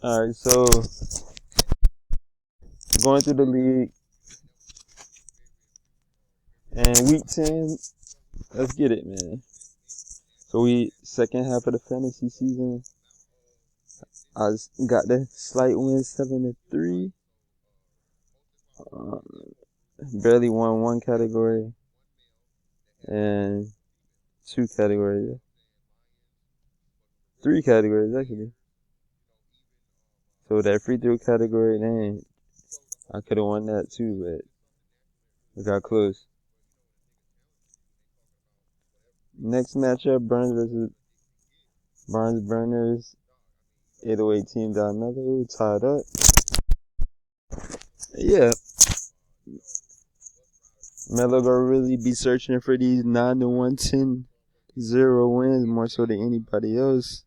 All right, so going through the league and week 10, let's get it, man. So we second half of the fantasy season. Got the slight win 7-3. Um, barely won one category and two categories. Three categories actually. So that free throw category, dang, I could have won that too, but we got close. Next matchup, Burns versus Barnes Burners. 808 team down Mellow, tied up. Yeah. Mello gonna really be searching for these 9-1, 10-0 wins more so than anybody else.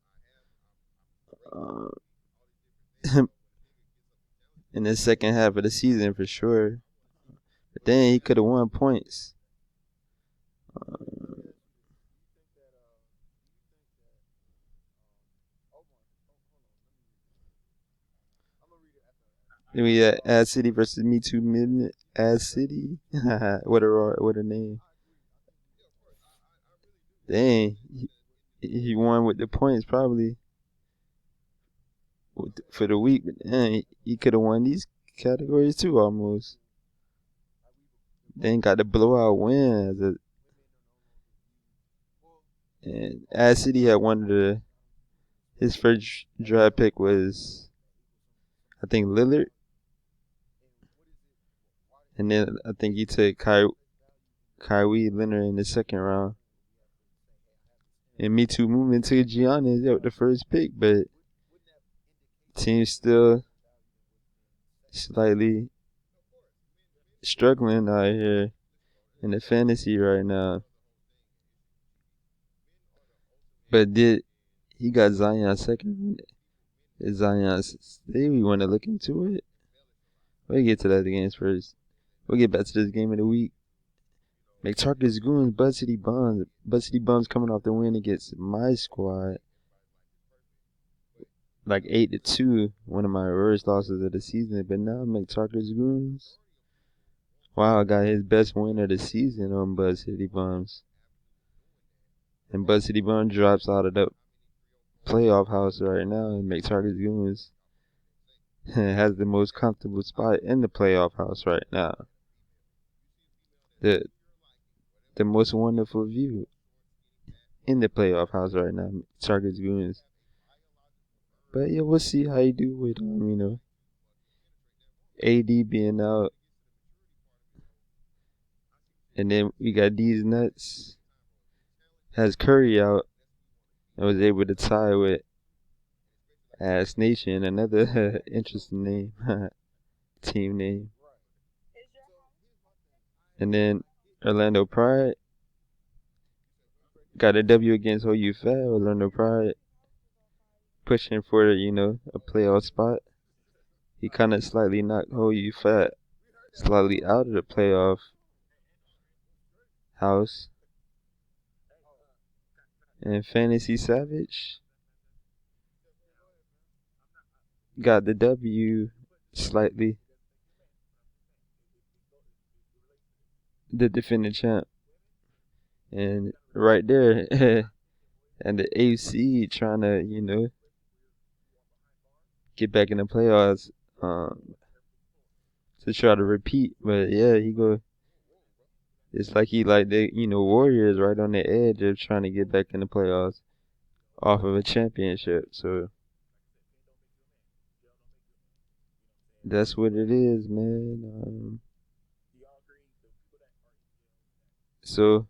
In the second half of the season for sure. But then he could have won points. Then we had Ad City versus Me Too Midnight. Ad City? what a name. Dang. He won with the points probably for the week. But dang, he could have won these categories too almost. Then got the blowout win. And Ad City had one of his first draft pick was, I think, Lillard. And then I think he took Kyrie Leonard in the second round. And Me Too movement took Giannis with the first pick, but team's still slightly struggling out here in the fantasy right now. But he got Zion second? Is Zion stay? We want to look into it. We'll get to that games first. We'll get back to this game of the week. McTarget's Goons, Bud City Bums. Bud City Bums coming off the win against my squad. Like 8-2, one of my worst losses of the season. But now McTarget's Goons. Wow, got his best win of the season on Bud City Bums. And Bud City Bums drops out of the playoff house right now. And McTarget's Goons has the most comfortable spot in the playoff house right now. The most wonderful view in the playoff house right now. Target's Goons. But yeah, we'll see how you do with AD being out. And then we got these nuts. Has Curry out and was able to tie with Ass Nation, another interesting name, team name. And then Orlando Pride got a W against OU Fat. Orlando Pride pushing for, a playoff spot. He kind of slightly knocked OU Fat slightly out of the playoff house. And Fantasy Savage got the W slightly. The defending champ. And right there, and the AFC trying to, get back in the playoffs to try to repeat. But yeah, it's like he like the Warriors right on the edge of trying to get back in the playoffs off of a championship. So that's what it is, man. So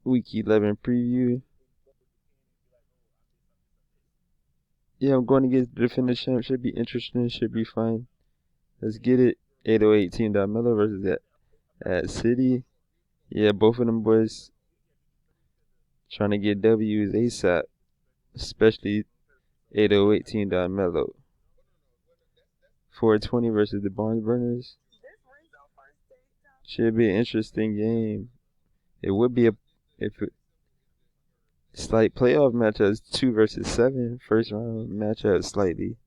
Week 11 preview. Yeah, I'm going to get the defending champ. Should be interesting. Should be fun. Let's get it. 808 Team Miller versus at City. Yeah, both of them boys trying to get W's ASAP. Especially 808 Team Mello. 420 versus the Barnes Burners. Should be an interesting game. It would be Slight playoff matchups, 2 versus 7. First round matchup slightly.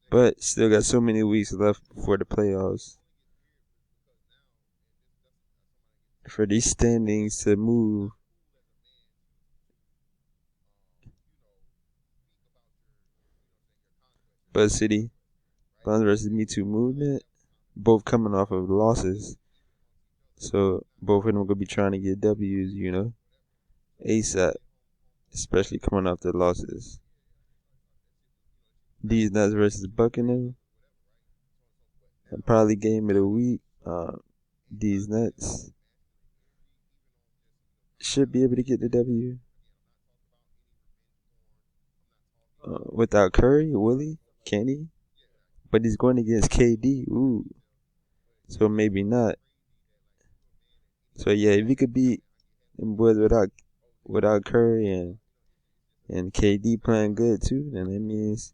But still got so many weeks left before the playoffs. For these standings to move. Buzz City, Bonds versus Me Too movement, both coming off of losses. So both of them gonna be trying to get W's, ASAP, especially coming off the losses. These Nuts versus Buckingham, probably game of the week. These Nuts should be able to get the W. Without Curry, Willie, can he? But he's going against KD. Ooh, so maybe not. So yeah, if he could beat them boys without Curry and KD playing good too, then that means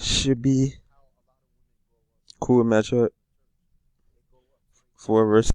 should be cool matchup. 4 versus